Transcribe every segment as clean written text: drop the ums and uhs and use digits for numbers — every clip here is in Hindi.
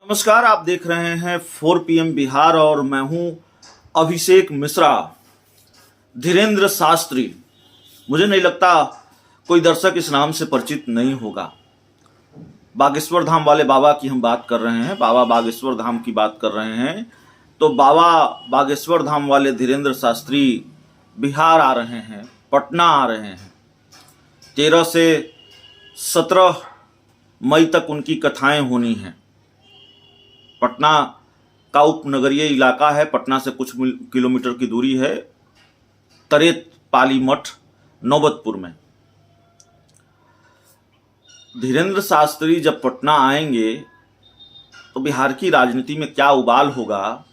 नमस्कार, आप देख रहे हैं 4 PM बिहार और मैं हूं अभिषेक मिश्रा। धीरेंद्र शास्त्री, मुझे नहीं लगता कोई दर्शक इस नाम से परिचित नहीं होगा। बागेश्वर धाम वाले बाबा की हम बात कर रहे हैं, बाबा बागेश्वर धाम की बात कर रहे हैं। तो बाबा बागेश्वर धाम वाले धीरेंद्र शास्त्री बिहार आ रहे हैं, पटना आ रहे हैं। 13 से 17 मई तक उनकी कथाएं होनी हैं। पटना का उपनगरीय इलाका है, पटना से कुछ किलोमीटर की दूरी है, तरेत पाली मठ नौबतपुर में। धीरेंद्र शास्त्री जब पटना आएंगे तो बिहार की राजनीति में क्या उबाल होगा,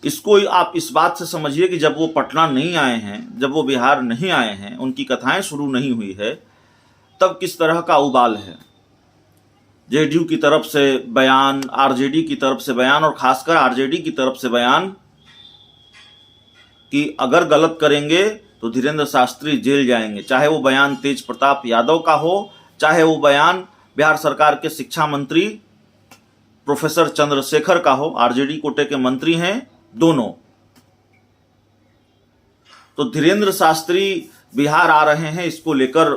इसको आप इस बात से समझिए कि जब वो पटना नहीं आए हैं, जब वो बिहार नहीं आए हैं, उनकी कथाएं शुरू नहीं हुई है, तब किस तरह का उबाल है। जेडीयू की तरफ से बयान, आरजेडी की तरफ से बयान और खासकर आरजेडी की तरफ से बयान कि अगर गलत करेंगे तो धीरेंद्र शास्त्री जेल जाएंगे। चाहे वो बयान तेज प्रताप यादव का हो, चाहे वो बयान बिहार सरकार के शिक्षा मंत्री प्रोफेसर चंद्रशेखर का हो, आरजेडी कोटे के मंत्री हैं दोनों। तो धीरेंद्र शास्त्री बिहार आ रहे हैं, इसको लेकर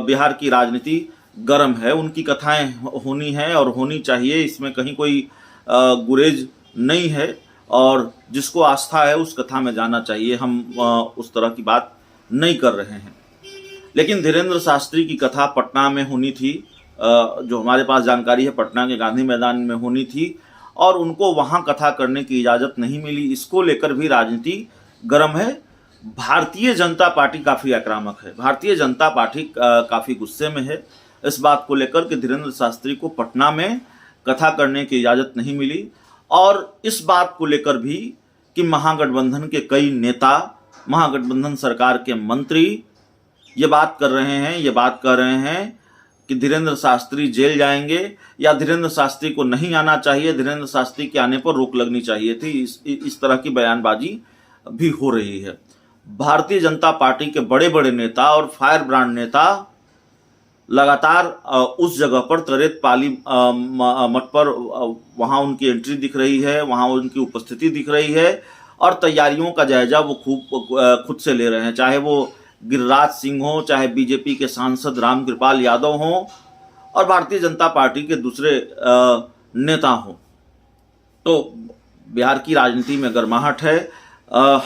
बिहार की राजनीति गर्म है। उनकी कथाएं होनी है और होनी चाहिए, इसमें कहीं कोई गुरेज नहीं है और जिसको आस्था है उस कथा में जाना चाहिए। हम उस तरह की बात नहीं कर रहे हैं। लेकिन धीरेंद्र शास्त्री की कथा पटना में होनी थी, जो हमारे पास जानकारी है पटना के गांधी मैदान में होनी थी और उनको वहां कथा करने की इजाज़त नहीं मिली। इसको लेकर भी राजनीति गर्म है। भारतीय जनता पार्टी काफ़ी आक्रामक है, भारतीय जनता पार्टी काफ़ी गुस्से में है इस बात को लेकर कि धीरेंद्र शास्त्री को पटना में कथा करने की इजाज़त नहीं मिली। और इस बात को लेकर भी कि महागठबंधन के कई नेता, महागठबंधन सरकार के मंत्री ये बात कर रहे हैं कि धीरेंद्र शास्त्री जेल जाएंगे या धीरेंद्र शास्त्री को नहीं आना चाहिए, धीरेंद्र शास्त्री के आने पर रोक लगनी चाहिए थी। इस तरह की बयानबाजी भी हो रही है। भारतीय जनता पार्टी के बड़े बड़े नेता और फायर ब्रांड नेता लगातार उस जगह पर तरेत पाली मठ पर वहाँ उनकी एंट्री दिख रही है, वहाँ उनकी उपस्थिति दिख रही है और तैयारियों का जायजा वो खुद से ले रहे हैं। चाहे वो गिरिराज सिंह हो, चाहे बीजेपी के सांसद रामकृपाल यादव हों और भारतीय जनता पार्टी के दूसरे नेता हों। तो बिहार की राजनीति में गर्माहट है।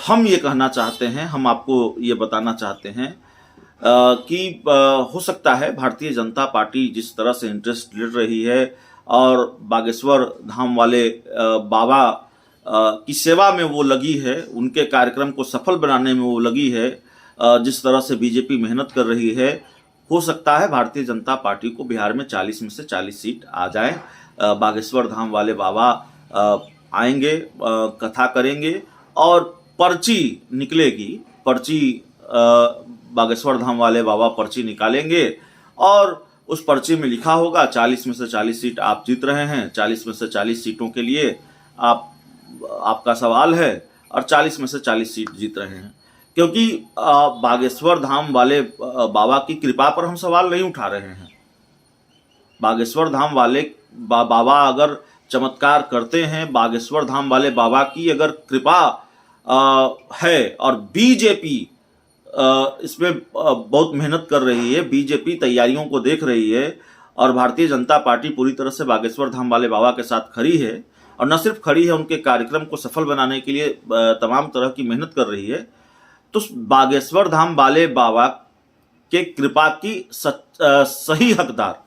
हम ये कहना चाहते हैं, हम आपको ये बताना चाहते हैं कि हो सकता है भारतीय जनता पार्टी जिस तरह से इंटरेस्ट ले रही है और बागेश्वर धाम वाले बाबा की सेवा में वो लगी है, उनके कार्यक्रम को सफल बनाने में वो लगी है, जिस तरह से बीजेपी मेहनत कर रही है, हो सकता है भारतीय जनता पार्टी को बिहार में 40 में से 40 सीट आ जाए। बागेश्वर धाम वाले बाबा आएंगे, कथा करेंगे और पर्ची निकलेगी। पर्ची बागेश्वर धाम वाले बाबा पर्ची निकालेंगे और उस पर्ची में लिखा होगा 40 में से 40 सीट आप जीत रहे हैं, 40 में से 40 सीटों के लिए आपका सवाल है और 40 में से 40 सीट जीत रहे हैं। क्योंकि बागेश्वर धाम वाले बाबा की कृपा पर हम सवाल नहीं उठा रहे हैं। बागेश्वर धाम वाले बाबा अगर चमत्कार करते हैं, बागेश्वर धाम वाले बाबा की अगर कृपा है और बीजेपी इसमें बहुत मेहनत कर रही है, बीजेपी तैयारियों को देख रही है और भारतीय जनता पार्टी पूरी तरह से बागेश्वर धाम वाले बाबा के साथ खड़ी है और न सिर्फ खड़ी है, उनके कार्यक्रम को सफल बनाने के लिए तमाम तरह की मेहनत कर रही है। तो बागेश्वर धाम वाले बाबा के कृपा की सही हकदार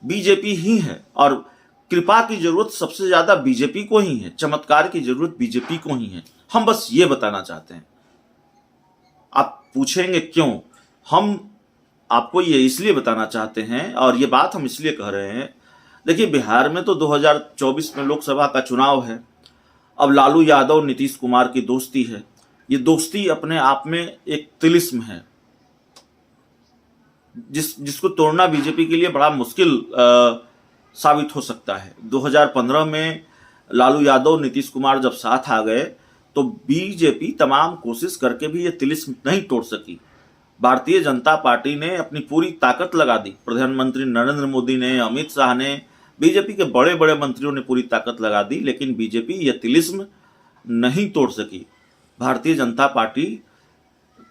बीजेपी ही है और कृपा की जरूरत सबसे ज्यादा बीजेपी को ही है, चमत्कार की जरूरत बीजेपी को ही है। हम बस ये बताना चाहते हैं। आप पूछेंगे क्यों? हम आपको ये इसलिए बताना चाहते हैं और ये बात हम इसलिए कह रहे हैं। देखिए, बिहार में तो 2024 में लोकसभा का चुनाव है। अब लालू यादव नीतीश कुमार की दोस्ती है। ये दोस्ती अपने आप में एक तिलिस्म है जिसको तोड़ना बीजेपी के लिए बड़ा मुश्किल साबित हो सकता है। 2015 में लालू यादव नीतीश कुमार जब साथ आ गए तो बीजेपी तमाम कोशिश करके भी ये तिलिस्म नहीं तोड़ सकी। भारतीय जनता पार्टी ने अपनी पूरी ताकत लगा दी। प्रधानमंत्री नरेंद्र मोदी ने, अमित शाह ने, बीजेपी के बड़े बड़े मंत्रियों ने पूरी ताकत लगा दी, लेकिन बीजेपी यह तिलिस्म नहीं तोड़ सकी। भारतीय जनता पार्टी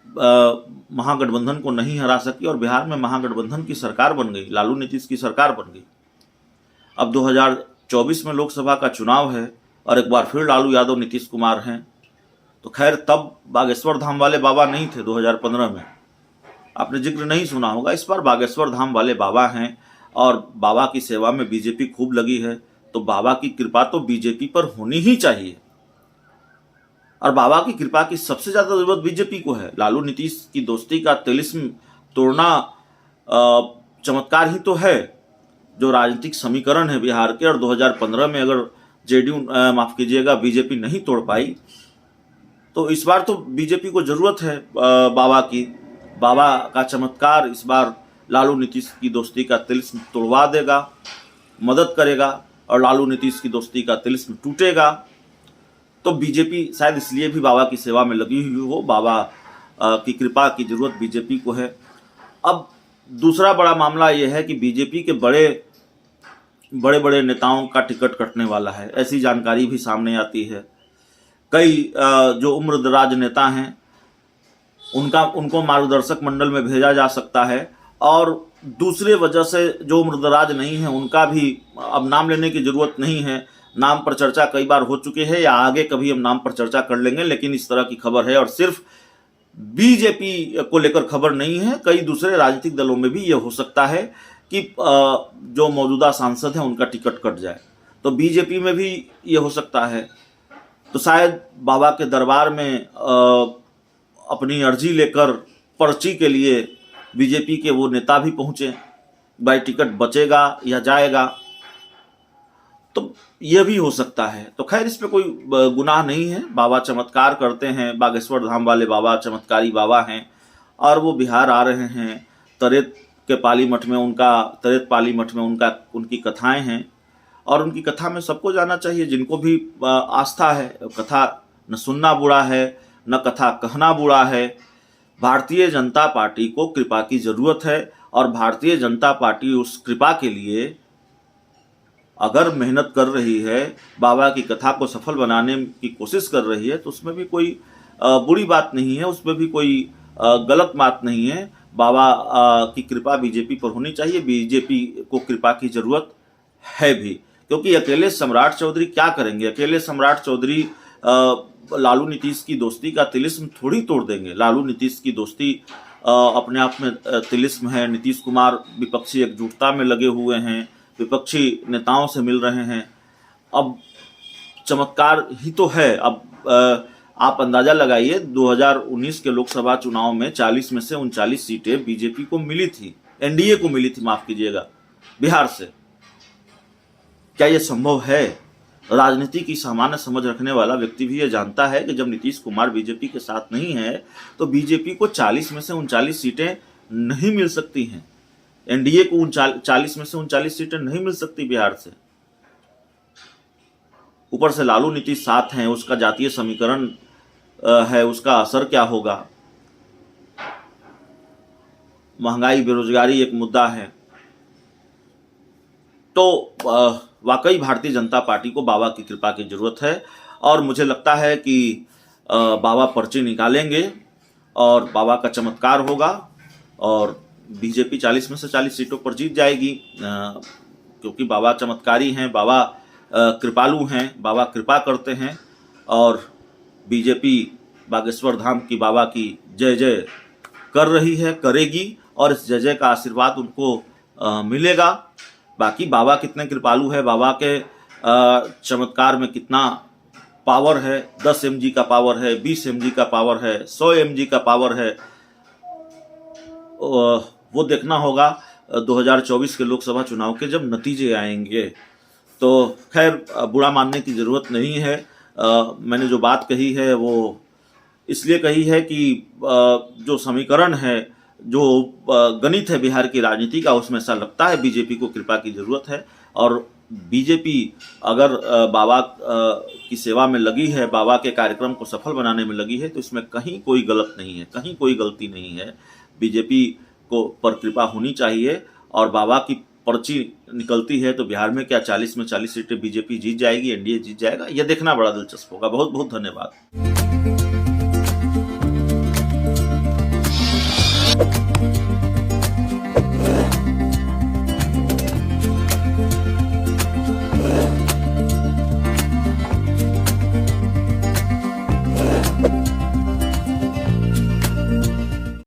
महागठबंधन को नहीं हरा सकी और बिहार में महागठबंधन की सरकार बन गई, लालू नीतीश की सरकार बन गई। अब 2024 में लोकसभा का चुनाव है और एक बार फिर लालू यादव नीतीश कुमार हैं। तो खैर, तब बागेश्वर धाम वाले बाबा नहीं थे 2015 में, आपने जिक्र नहीं सुना होगा। इस बार बागेश्वर धाम वाले बाबा हैं और बाबा की सेवा में बीजेपी खूब लगी है। तो बाबा की कृपा तो बीजेपी पर होनी ही चाहिए और बाबा की कृपा की सबसे ज्यादा जरूरत बीजेपी को है। लालू नीतीश की दोस्ती का तिलिस्म तोड़ना चमत्कार ही तो है, जो राजनीतिक समीकरण है बिहार के। और 2015 में अगर जेडीयू माफ कीजिएगा बीजेपी नहीं तोड़ पाई, तो इस बार तो बीजेपी को जरूरत है बाबा की। बाबा का चमत्कार इस बार लालू नीतीश की दोस्ती का तिलिस्म तोड़वा देगा, मदद करेगा और लालू नीतीश की दोस्ती का तिलिस्म टूटेगा। तो बीजेपी शायद इसलिए भी बाबा की सेवा में लगी हुई हो। बाबा की कृपा की जरूरत बीजेपी को है। अब दूसरा बड़ा मामला यह है कि बीजेपी के बड़े बड़े नेताओं का टिकट कटने वाला है, ऐसी जानकारी भी सामने आती है। कई जो उम्रदराज नेता हैं उनको मार्गदर्शक मंडल में भेजा जा सकता है, और दूसरे वजह से जो उम्रदराज नहीं है उनका भी अब नाम लेने की जरूरत नहीं है। नाम पर चर्चा कई बार हो चुके हैं या आगे कभी हम नाम पर चर्चा कर लेंगे, लेकिन इस तरह की खबर है और सिर्फ बीजेपी को लेकर खबर नहीं है। कई दूसरे राजनीतिक दलों में भी यह हो सकता है कि जो मौजूदा सांसद हैं उनका टिकट कट जाए, तो बीजेपी में भी यह हो सकता है। तो शायद बाबा के दरबार में अपनी अर्जी लेकर पर्ची के लिए बीजेपी के वो नेता भी पहुंचे, भाई टिकट बचेगा या जाएगा, तो यह भी हो सकता है। तो खैर, इस पे कोई गुनाह नहीं है। बाबा चमत्कार करते हैं, बागेश्वर धाम वाले बाबा चमत्कारी बाबा हैं और वो बिहार आ रहे हैं। तरेत पाली मठ में उनकी कथाएं हैं और उनकी कथा में सबको जाना चाहिए, जिनको भी आस्था है। कथा न सुनना बुरा है, न कथा कहना बुरा है। भारतीय जनता पार्टी को कृपा की जरूरत है और भारतीय जनता पार्टी उस कृपा के लिए अगर मेहनत कर रही है, बाबा की कथा को सफल बनाने की कोशिश कर रही है, तो उसमें भी कोई बुरी बात नहीं है, उसमें भी कोई गलत बात नहीं है। बाबा की कृपा बीजेपी पर होनी चाहिए, बीजेपी को कृपा की जरूरत है भी, क्योंकि अकेले सम्राट चौधरी क्या करेंगे। अकेले सम्राट चौधरी लालू नीतीश की दोस्ती का तिलिस्म थोड़ी तोड़ देंगे। लालू नीतीश की दोस्ती अपने आप में तिलिस्म है। नीतीश कुमार विपक्षी एकजुटता में लगे हुए हैं, विपक्षी नेताओं से मिल रहे हैं। अब चमत्कार ही तो है। अब आप अंदाजा लगाइए, 2019 के लोकसभा चुनाव में 40 में से 39 सीटें बीजेपी को मिली थी, एनडीए को मिली थी, माफ कीजिएगा, बिहार से। क्या यह संभव है? राजनीति की सामान्य समझ रखने वाला व्यक्ति भी यह जानता है कि जब नीतीश कुमार बीजेपी के साथ नहीं है तो बीजेपी को 40 में से 39 सीटें नहीं मिल सकती हैं। एनडीए को 40 में से 39 सीटें नहीं मिल सकती बिहार से। ऊपर से लालू नीतीश साथ हैं, उसका जातीय समीकरण है, उसका असर क्या होगा। महंगाई, बेरोजगारी एक मुद्दा है। तो वाकई भारतीय जनता पार्टी को बाबा की कृपा की जरूरत है और मुझे लगता है कि बाबा पर्ची निकालेंगे और बाबा का चमत्कार होगा और बीजेपी 40 में से 40 सीटों पर जीत जाएगी, क्योंकि बाबा चमत्कारी हैं, बाबा कृपालु हैं, बाबा कृपा करते हैं। और बीजेपी बागेश्वर धाम की बाबा की जय जय कर रही है, करेगी और इस जय जय का आशीर्वाद उनको मिलेगा। बाकी बाबा कितने कृपालु है, बाबा के चमत्कार में कितना पावर है, 10 mg का पावर है, 20 mg का पावर है, 100 mg का पावर है, वो देखना होगा 2024 के लोकसभा चुनाव के जब नतीजे आएंगे। तो खैर, बुरा मानने की ज़रूरत नहीं है। मैंने जो बात कही है वो इसलिए कही है कि जो समीकरण है, जो गणित है बिहार की राजनीति का, उसमें ऐसा लगता है बीजेपी को कृपा की ज़रूरत है। और बीजेपी अगर बाबा की सेवा में लगी है, बाबा के कार्यक्रम को सफल बनाने में लगी है, तो इसमें कहीं कोई गलत नहीं है, कहीं कोई गलती नहीं है। बीजेपी को पर कृपा होनी चाहिए और बाबा की पर्ची निकलती है तो बिहार में क्या 40 में 40 सीटें बीजेपी जीत जाएगी, एनडीए जीत जाएगा, यह देखना बड़ा दिलचस्प होगा। बहुत बहुत धन्यवाद।